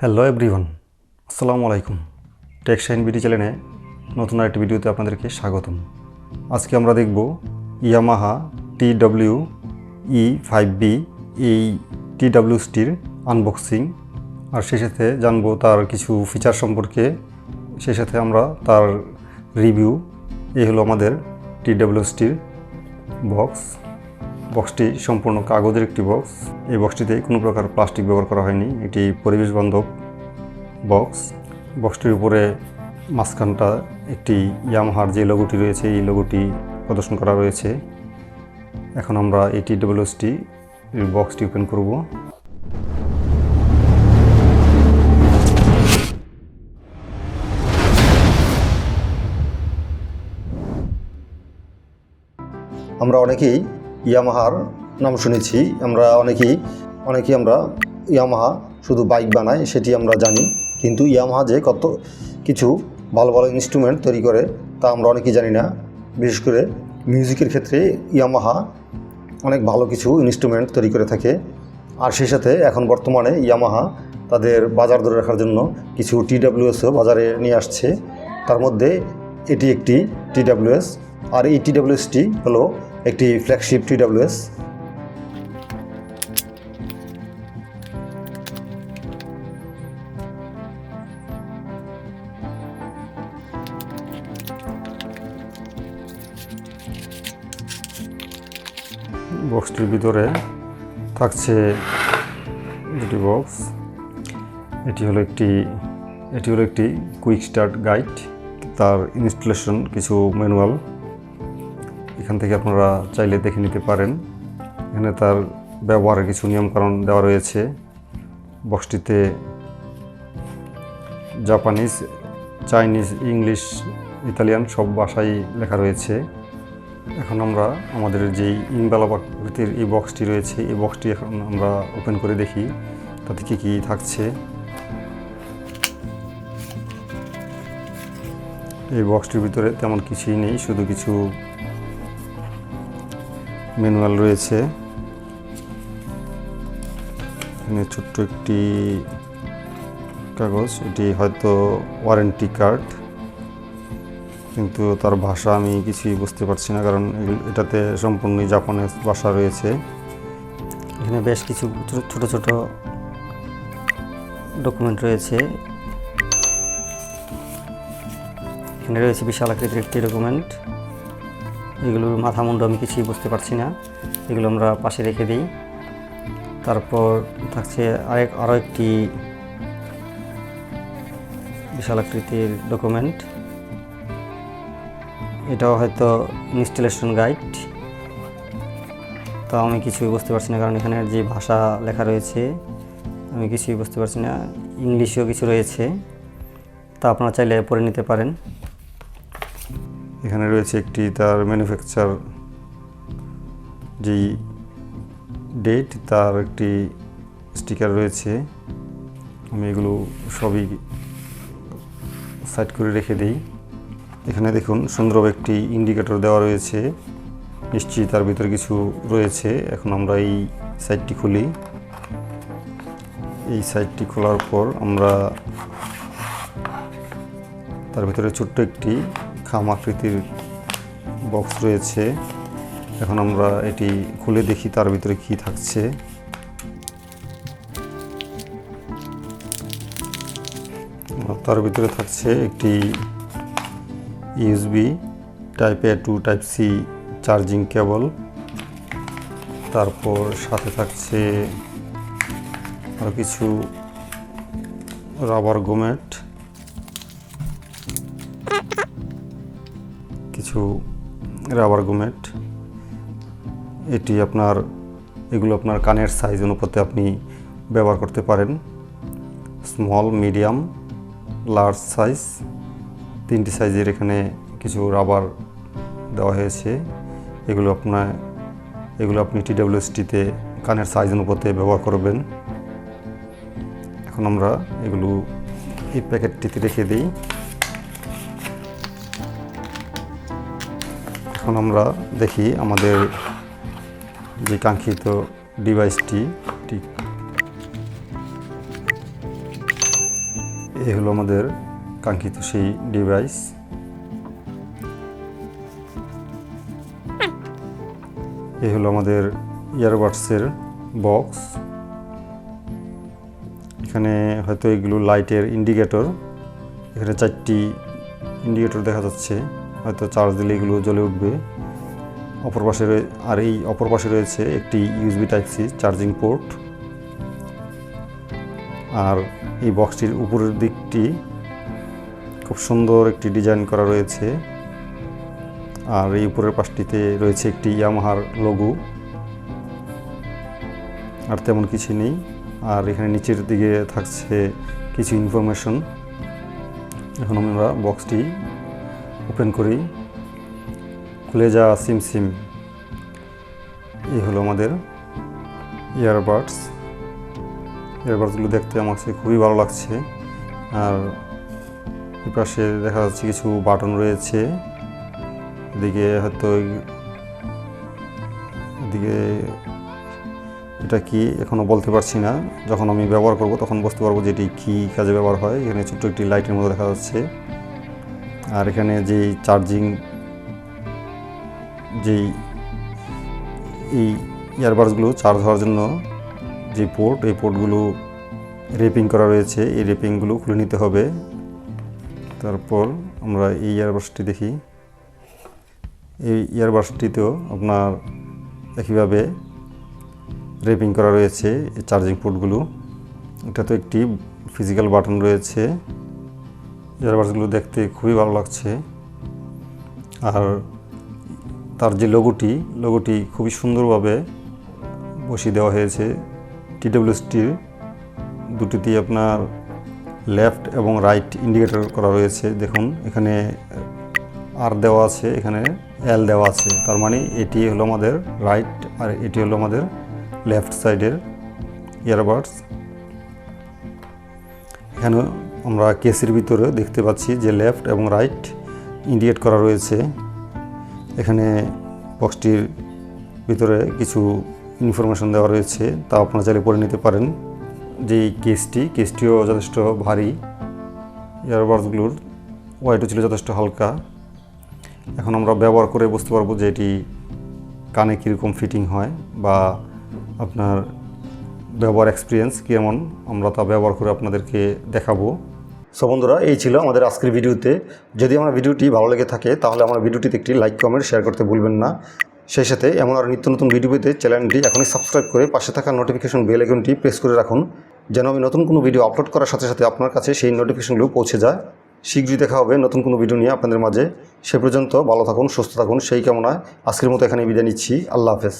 Hello everyone, আসসালামু আলাইকুম। Take Shahin BD চ্যানেলে নতুন আরেকটি ভিডিওতে আপনাদেরকে স্বাগতম। আজকে আমরা দেখব ইয়ামাহা E5B এই TWSটির আনবক্সিং, আর সেই সাথে জানবো তার কিছু ফিচার সম্পর্কে, সেই সাথে আমরা তার রিভিউ। এই হলো আমাদের TWSটির বক্সটি সম্পূর্ণ কাগজের একটি বক্স। এই বক্সটিতে কোনো প্রকার প্লাস্টিক ব্যবহার করা হয়নি, এটি পরিবেশ বান্ধব বক্সটির উপরে মাঝখানটা একটি ইয়ামাহার যে লোগোটি রয়েছে এই লোগোটি প্রদর্শন করা রয়েছে। এখন আমরা এই TWSটি বক্সটি ওপেন করব। আমরা অনেকেই ইয়ামাহার নাম শুনেছি, আমরা অনেকেই আমরা ইয়ামাহা শুধু বাইক বানায় সেটি আমরা জানি, কিন্তু ইয়ামাহা যে কত কিছু ভালো ভালো ইনস্ট্রুমেন্ট তৈরি করে তা আমরা অনেকেই জানি না। বিশেষ করে মিউজিকের ক্ষেত্রে ইয়ামাহা অনেক ভালো কিছু ইনস্ট্রুমেন্ট তৈরি করে থাকে। আর সেই সাথে এখন বর্তমানে ইয়ামাহা তাদের বাজার ধরে রাখার জন্য কিছু TWSও বাজারে নিয়ে আসছে। তার মধ্যে এটি একটি TWS, আর এই TWSটি হলো একটি ফ্ল্যাগশিপ TWS। বক্সটির ভিতরে থাকছে দুটি বক্স। এটি হলো একটি কুইক স্টার্ট গাইড, তার ইনস্টলেশন কিছু ম্যানুয়াল এখান থেকে আপনারা চাইলে দেখে নিতে পারেন। এখানে তার ব্যবহারের কিছু নিয়মকানুন দেওয়া রয়েছে। বক্সটিতে জাপানিজ, চাইনিজ, ইংলিশ, ইতালিয়ান সব ভাষায় লেখা রয়েছে। এখন আমরা আমাদের যেই ইনভেলপ আকৃতির এই বক্সটি রয়েছে, এই বক্সটি এখন আমরা ওপেন করে দেখি তাতে কী কী থাকছে। এই বক্সটির ভিতরে তেমন কিছুই নেই, শুধু কিছু ম্যানুয়াল রয়েছে। এখানে ছোট্ট একটি কাগজ, এটি হয়তো ওয়ারেন্টি কার্ড, কিন্তু তার ভাষা আমি কিছুই বুঝতে পারছি না, কারণ এটাতে সম্পূর্ণই জাপানিজ ভাষা রয়েছে। এখানে বেশ কিছু ছোট ছোট ডকুমেন্ট রয়েছে। এখানে রয়েছে বিশাল আকৃতির একটি ডকুমেন্ট, এগুলোর মাথা মুন্ড আমি কিছুই বুঝতে পারছি না, এগুলো আমরা পাশে রেখে দিই। তারপর থাকছে আরও একটি বিশাল আকৃতির ডকুমেন্ট, এটাও হয়তো ইনস্টলেশন গাইড, তা আমি কিছুই বুঝতে পারছি না, কারণ এখানে যে ভাষা লেখা রয়েছে আমি কিছুই বুঝতে পারছি না। ইংলিশেও কিছু রয়েছে, তা আপনারা চাইলে পড়ে নিতে পারেন। এখানে রয়েছে একটি তার ম্যানুফ্যাকচার যেই ডেট, তার একটি স্টিকার রয়েছে। আমি এগুলো সবই সাইড করে রেখে দিই। এখানে দেখুন সুন্দর একটি ইন্ডিকেটর দেওয়া রয়েছে, নিশ্চয়ই তার ভিতরে কিছু রয়েছে। এখন আমরা এই সাইডটি খুলি। এই সাইডটি খোলার পর আমরা তার ভিতরে ছোট্ট একটি খাম আকৃতির বক্স রয়েছে। এখন আমরা এটি খুলে দেখি তার ভিতরে কি থাকছে। তার ভিতরে থাকছে একটি USB type A to type C charging cable, তারপর সাথে থাকছে আরও কিছু রাবার গোমেট, এগুলো আপনার কানের সাইজ অনুপাতে আপনি ব্যবহার করতে পারেন। স্মল, মিডিয়াম, লার্জ সাইজ, তিনটি সাইজের এখানে কিছু রাবার দেওয়া হয়েছে। এগুলো আপনি TWSটিতে কানের সাইজ অনুপাতে ব্যবহার করবেন। এখন আমরা এগুলো এই প্যাকেটটিতে রেখে দিই। এখন আমরা দেখি আমাদের যে কাঙ্ক্ষিত ডিভাইসটি ঠিক এই হলো আমাদের কাঙ্ক্ষিত সেই ডিভাইস। এই হলো আমাদের ইয়ারবাডসের বক্স। এখানে হয়তো এগুলো লাইটের ইন্ডিকেটর। এখানে 4টি ইন্ডিকেটর দেখা যাচ্ছে, হয়তো চার্জ দিলে এগুলো জ্বলে উঠবে। অপর পাশে রয়েছে একটি USB type C charging port. আর এই বক্সটির উপরের দিকটি খুব সুন্দর একটি ডিজাইন করা রয়েছে। আর এই উপরের পাশটিতে রয়েছে একটি ইয়ামাহার লোগো, আর তেমন কিছু নেই। আর এখানে নিচের দিকে থাকছে কিছু ইনফরমেশন। এখন আমরা বক্সটি ওপেন করি। খুলে যা সিম। এই হলো আমাদের ইয়ারবাডসগুলো দেখতে আমার কাছে খুবই ভালো লাগছে। আর এই পাশে দেখা যাচ্ছে কিছু বাটন রয়েছে। এদিকে হয়তো এটা কি এখনও বলতে পারছি না। যখন আমি ব্যবহার করব তখন বুঝতে পারবো যে এটি কী কাজে ব্যবহার হয়। এখানে ছোট্ট একটি লাইটের মতো দেখা যাচ্ছে। আর এখানে যেই চার্জিং এই ইয়ারবাডসগুলো চার্জ হওয়ার জন্য যে এই পোর্টগুলো রেপিং করা রয়েছে, এই রেপিংগুলো খুলে নিতে হবে। তারপর আমরা এই ইয়ারবাডসটি দেখি। এই ইয়ারবাডসটিতেও আপনার একইভাবে রেপিং করা রয়েছে এই চার্জিং পোর্টগুলো। এটা তো একটি ফিজিক্যাল বাটন রয়েছে। ইয়ারবাডসগুলো দেখতে খুবই ভালো লাগছে। আর তার যে লোগোটি খুবই সুন্দরভাবে বসিয়ে দেওয়া হয়েছে। TWSটির দুটিতেই আপনার লেফট এবং রাইট ইন্ডিকেটর করা রয়েছে। দেখুন এখানে আর দেওয়া আছে, এখানে এল দেওয়া আছে। তার মানে এটি হলো আমাদের রাইট আর এটি হলো আমাদের লেফট সাইডের ইয়ারবাডস। এখানে আমরা কেসের ভিতরে দেখতে পাচ্ছি যে লেফট এবং রাইট ইন্ডিকেট করা রয়েছে। এখানে বক্সটির ভিতরে কিছু ইনফরমেশন দেওয়া রয়েছে, তা আপনারা চাইলে পড়ে নিতে পারেন। যে কেসটিও যথেষ্ট ভারী। ইয়ারবাডসগুলোর ওয়েটও ছিল যথেষ্ট হালকা। এখন আমরা ব্যবহার করে বুঝতে পারবো যে এটি কানে কীরকম ফিটিং হয় বা আপনার ব্যবহার এক্সপিরিয়েন্স কেমন, আমরা তা ব্যবহার করে আপনাদেরকে দেখাবো। সো বন্ধুরা, এই ছিল আমাদের আজকের ভিডিওতে। যদি আমার ভিডিওটি ভালো লেগে থাকে তাহলে আমার ভিডিওটিতে একটি লাইক, কমেন্ট, শেয়ার করতে ভুলবেন না। সেই সাথে এমন আর নিত্য নতুন ভিডিও পেতে চ্যানেলটি এখনই সাবস্ক্রাইব করে পাশে থাকা নোটিফিকেশন বেল আইকনটি প্রেস করে রাখুন, যেন আমি নতুন কোনো ভিডিও আপলোড করার সাথে সাথে আপনার কাছে সেই নোটিফিকেশনগুলো পৌঁছে যায়। শীঘ্রই দেখা হবে নতুন কোনো ভিডিও নিয়ে আপনাদের মাঝে। সে পর্যন্ত ভালো থাকুন, সুস্থ থাকুন, সেই কামনায় আজকের মতো এখানে বিদায় নিচ্ছি। আল্লাহ হাফেজ।